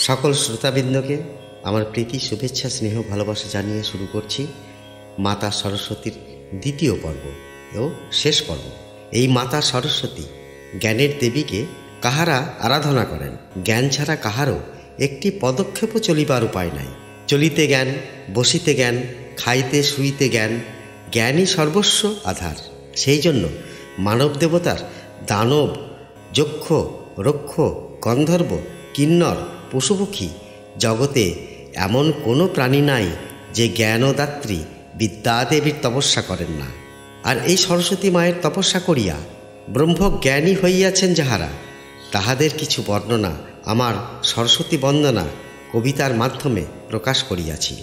সকল শ্রোতাবৃন্দকে আমার প্রীতি, শুভেচ্ছা, স্নেহ, ভালোবাসা জানিয়ে শুরু করছি মাতা সরস্বতীর দ্বিতীয় পর্ব ও শেষ পর্ব। এই মাতা সরস্বতী জ্ঞানের দেবীকে কাহারা আরাধনা করেন। জ্ঞান ছাড়া কাহারও একটি পদক্ষেপও চলিবার উপায় নাই। চলিতে জ্ঞান, বসিতে জ্ঞান, খাইতে শুইতে জ্ঞান, জ্ঞানই সর্বস্ব আধার। সেই জন্য মানব দেবতার দানব, যক্ষ, রক্ষ, গন্ধর্ব, কিন্নর, পশুপক্ষী জগতে এমন কোনো প্রাণী নাই যে জ্ঞানদাত্রী বিদ্যাদেবীর তপস্যা করেন না। আর এই সরস্বতী মায়ের তপস্যা করিয়া ব্রহ্মজ্ঞানী হইয়াছেন যাহারা, তাহাদের কিছু বর্ণনা আমার সরস্বতী বন্দনা কবিতার মাধ্যমে প্রকাশ করিয়াছি।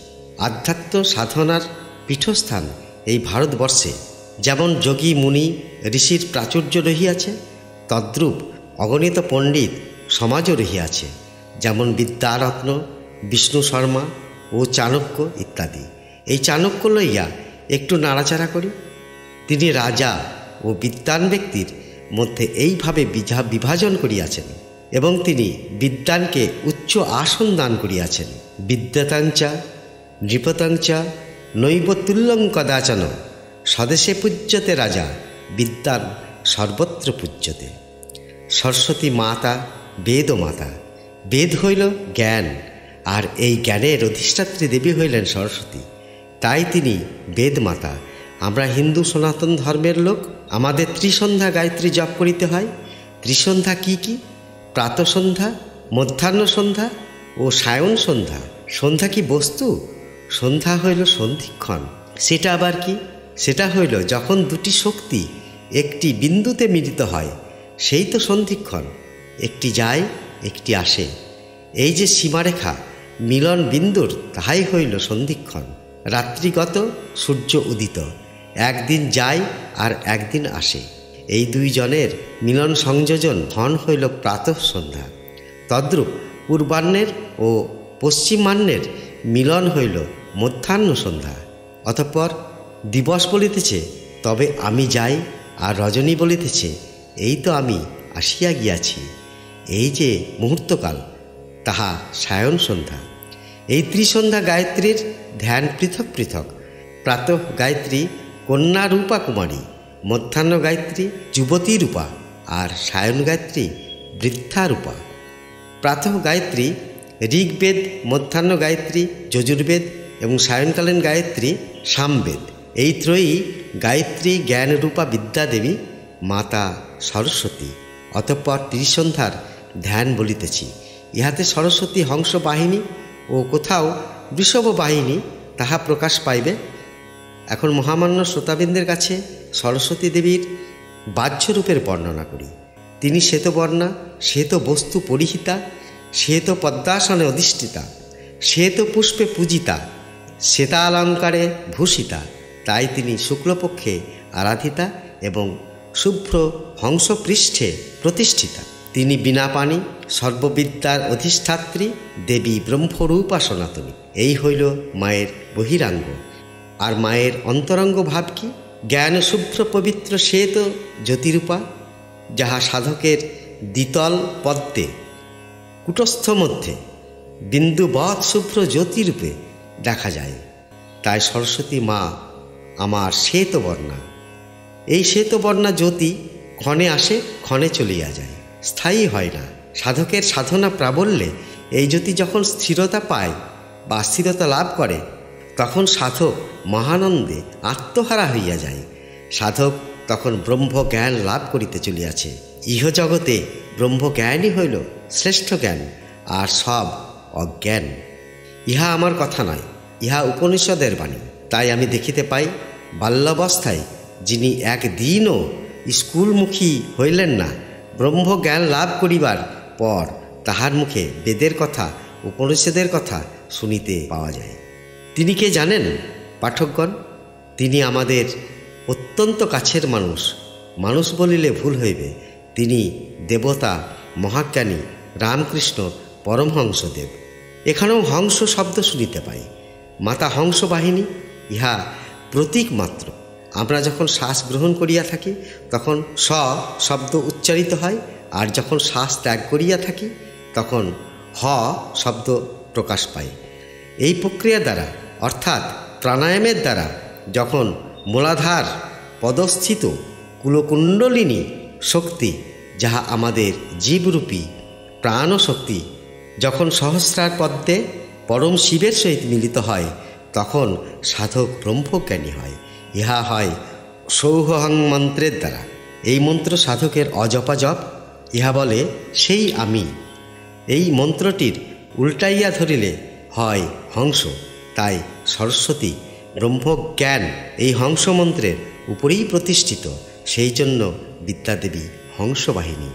আধ্যাত্ম সাধনার পীঠস্থান এই ভারতবর্ষে যেমন যোগী মুনি ঋষির প্রাচুর্য রহিয়াছে, তদ্রূপ অগণিত পণ্ডিত সমাজও রহিয়াছে, যেমন বিদ্যারত্ন, বিষ্ণু শর্মা ও চাণক্য ইত্যাদি। এই চাণক্য লইয়া একটু নাড়াচাড়া করি। তিনি রাজা ও বিদ্বান ব্যক্তির মধ্যে এইভাবে বিভাজন করিয়াছেন এবং তিনি বিদ্বানকে উচ্চ আসন দান করিয়াছেন। বিদ্যাতাঞ্চা নৃপতাঞ্চা নৈব তুল্যং কদাচন, স্বদেশে পূজ্যতে রাজা, বিদ্বান সর্বত্র পূজ্যতে। সরস্বতী মাতা বেদ মাতা। বেদ হইল জ্ঞান, আর এই জ্ঞানের অধিষ্ঠাত্রী দেবী হইলেন সরস্বতী, তাই তিনি বেদ মাতা। আমরা হিন্দু সনাতন ধর্মের লোক, আমাদের ত্রিসন্ধ্যা গায়ত্রী জপ করিতে হয়। ত্রিসন্ধ্যা কি কি? প্রাতঃসন্ধ্যা, মধ্যাহ্ন সন্ধ্যা ও সায়ন সন্ধ্যা। সন্ধ্যা কি বস্তু? সন্ধ্যা হইল সন্ধিক্ষণ। সেটা আবার কি? সেটা হইল যখন দুটি শক্তি একটি বিন্দুতে মিলিত হয়, সেই তো সন্ধিক্ষণ। একটি যায়, একটি আসে, এই যে সীমারেখা মিলন বিন্দুর, তাহাই হইল সন্ধিক্ষণ। রাত্রিগত, সূর্য উদিত, একদিন যায় আর একদিন আসে, এই দুইজনের মিলন সংযোজন ক্ষণ হইল প্রাতঃ সন্ধ্যা। তদ্রূপ পূর্বাহ্নের ও পশ্চিমাহ্নের মিলন হইল মধ্যাহ্ন সন্ধ্যা। অতঃপর দিবস বলিতেছে তবে আমি যাই, আর রজনী বলিতেছে এই তো আমি আসিয়া গিয়াছি। এই যে মুহূর্তকাল, তাহা সায়ন সন্ধ্যা। এই ত্রিসন্ধ্যা গায়ত্রীর ধ্যান পৃথক পৃথক। প্রাতঃ গায়ত্রী কন্যা রূপা কুমারী, মধ্যাহ্ন গায়ত্রী যুবতী রূপা, আর সায়ন গায়ত্রী বৃদ্ধা রূপা। প্রাতঃ গায়ত্রী ঋগ্বেদ, মধ্যাহ্ন গায়ত্রী যজুর্বেদ এবং সায়নকালীন গায়ত্রী সামবেদ। এই ত্রয়ী গায়ত্রী জ্ঞানরূপা বিদ্যাদেবী মাতা সরস্বতী। অতঃপর ত্রিসন্ধ্যার ধ্যান বলিতেছি। ইহাতে সরস্বতী হংস বাহিনী ও কোথাও বৃষভ বাহিনী তাহা প্রকাশ পাইবে। এখন মহামান্য শ্রোতাবৃন্দের কাছে সরস্বতী দেবীর বাহ্যরূপের বর্ণনা করি। তিনি শ্বেতবর্ণা, শ্বেত বস্তু পরিহিতা, শ্বেত পদ্মাসনে অধিষ্ঠিতা, শ্বেত পুষ্পে পূজিতা, শ্বেতালঙ্কারে ভূষিতা। তাই তিনি শুক্লপক্ষে আরাধিতা এবং শুভ্র হংসপৃষ্ঠে প্রতিষ্ঠিতা। তিনি বিনা পানি, সর্ববিদ্যার অধিষ্ঠাত্রী, দেবী ব্রহ্মরূপা সনাতনী। এই হইল মায়ের বহিরাঙ্গ। আর মায়ের অন্তরঙ্গ ভাব কি? জ্ঞান শুভ্র পবিত্র শ্বেত জ্যোতিরূপা, যাহা সাধকের দ্বিতল পদ্মে কুটস্থ মধ্যে বিন্দুবৎ শুভ্র জ্যোতিরূপে দেখা যায়। তাই সরস্বতী মা আমার শ্বেতবর্ণা। এই শ্বেতবর্ণা জ্যোতি ক্ষণে আসে, ক্ষণে চলিয়া যায়, স্থায়ী হয় না। সাধকের সাধনা প্রাবল্যে এই জ্যোতি যখন স্থিরতা পায় বা স্থিরতা লাভ করে, তখন সাধক মহানন্দে আত্মহারা হইয়া যায়। সাধক তখন ব্রহ্মজ্ঞান লাভ করিতে চলিয়াছে। ইহজগতে ব্রহ্মজ্ঞানই হইল শ্রেষ্ঠ জ্ঞান, আর সব অজ্ঞান। ইহা আমার কথা নয়, ইহা উপনিষদের বাণী। তাই আমি দেখিতে পাই, বাল্যাবস্থায় যিনি একদিনও স্কুলমুখী হইলেন না, ব্রহ্মজ্ঞান লাভ করিবার পর তাহার মুখে বেদের কথা, উপনিষদের কথা শুনিতে পাওয়া যায়। তিনি কে জানেন পাঠকগণ? তিনি আমাদের অত্যন্ত কাছের মানুষ। মানুষ বলিলে ভুল হইবে। তিনি দেবতা মহাজ্ঞানী রামকৃষ্ণ পরমহংসদেব। এখানেও হংস শব্দ শুনিতে পাই। মাতা হংস বাহিনী, ইহা প্রতীক মাত্র। আমরা যখন শ্বাস গ্রহণ করিয়া থাকি তখন স শব্দ উচ্চারিত হয়, আর যখন শ্বাস ত্যাগ করিয়া থাকি তখন হ হ শব্দ প্রকাশ পায়। এই প্রক্রিয়া দ্বারা অর্থাৎ প্রাণায়ামের দ্বারা যখন মূলাধার পদস্থিত কুলকুণ্ডলিনী শক্তি, যাহা আমাদের জীবরূপী প্রাণশক্তি, যখন সহস্রার পদ্মে পরম শিবের সহিত মিলিত হয়, তখন সাধক ব্রহ্মজ্ঞানী হয়। ইহা হয় সৌহং মন্ত্রের দ্বারা। এই মন্ত্র সাধকের অজপা জপ। ইহা বলে সেই আমি। এই মন্ত্রটির উল্টাইয়া ধরিলে হয় হংস। তাই সরস্বতী ব্রহ্মজ্ঞান এই হংস মন্ত্রের উপরেই প্রতিষ্ঠিত। সেই জন্য বিদ্যাদেবী হংসবাহিনী।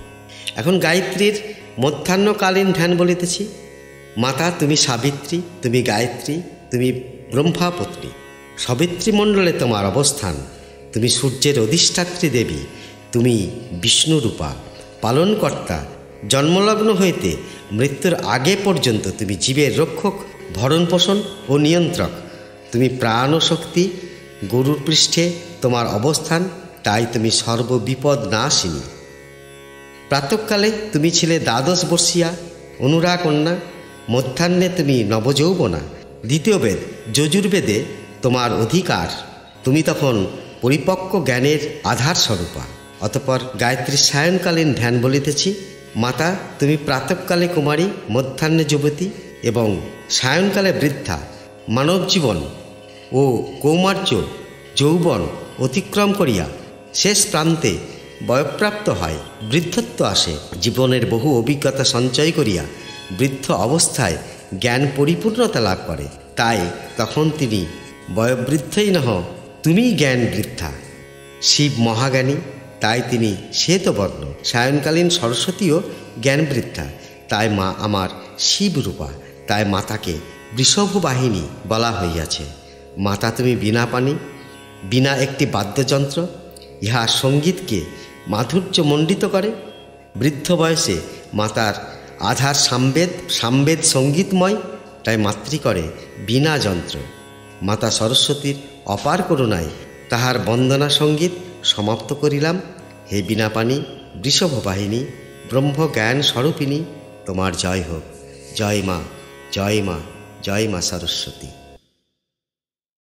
এখন গায়ত্রীর মধ্যাহ্নকালীন ধ্যান বলিতেছি। মাতা তুমি সাবিত্রী, তুমি গায়ত্রী, তুমি ব্রহ্মাপত্নী। সবিত্রীমণ্ডলে তোমার অবস্থান। তুমি সূর্যের অধিষ্ঠাত্রী দেবী, তুমি বিষ্ণুরূপা পালনকর্তা। জন্মলগ্ন হইতে মৃত্যুর আগে পর্যন্ত তুমি জীবের রক্ষক, ভরণপোষণ ও নিয়ন্ত্রক। তুমি প্রাণ ও শক্তি। গরুর পৃষ্ঠে তোমার অবস্থান, তাই তুমি সর্ববিপদ নাশিনী। প্রাতঃকালে তুমি ছিলে দ্বাদশ বর্ষীয়া অনুরা কন্যা। মধ্যাহ্নে তুমি নবযৌবনা। দ্বিতীয় বেদ যজুর্বেদে তোমার অধিকার। তুমি তখন পরিপক্ক জ্ঞানের আধার স্বরূপা। অতঃপর গায়ত্রীর সায়ংকালীন ধ্যান বলিতেছি। মাতা তুমি প্রাতঃকালে কুমারী, মধ্যাহ্নে যুবতী এবং সায়ংকালে বৃদ্ধা। মানব জীবন ও কৌমার্য যৌবন অতিক্রম করিয়া শেষ প্রান্তে বয়ঃপ্রাপ্ত হয়, বৃদ্ধত্ব আসে। জীবনের বহু অভিজ্ঞতা সঞ্চয় করিয়া বৃদ্ধ অবস্থায় জ্ঞান পরিপূর্ণতা লাভ করে। তাই তখন তিনি বয়োবৃদ্ধই নহ, তুমিই জ্ঞান বৃদ্ধা। শিব মহাজ্ঞানী, তাই তিনি শ্বেতবর্ণ। সায়ংকালীন সরস্বতীও জ্ঞান বৃদ্ধা, তাই মা আমার শিবরূপা। তাই মাতাকে বৃষভবাহিনী বলা হইয়াছে। মাতা তুমি বীণা পানি। বীণা একটি বাদ্যযন্ত্র। ইহা সঙ্গীতকে মাধুর্যমণ্ডিত করে। বৃদ্ধ বয়সে মাতার আধার সামবেদ, সামবেদ সঙ্গীতময়, তাই মাতৃ করে বীণা যন্ত্র। মাতা সরস্বতীর অপার করুণায় তাহার বন্দনা সঙ্গীত সমাপ্ত করিলাম। হে বীণাপাণি, বৃষভবাহিনী, ব্রহ্মজ্ঞান স্বরূপিণী, তোমার জয় হোক। জয় মা, জয় মা, জয় মা সরস্বতী।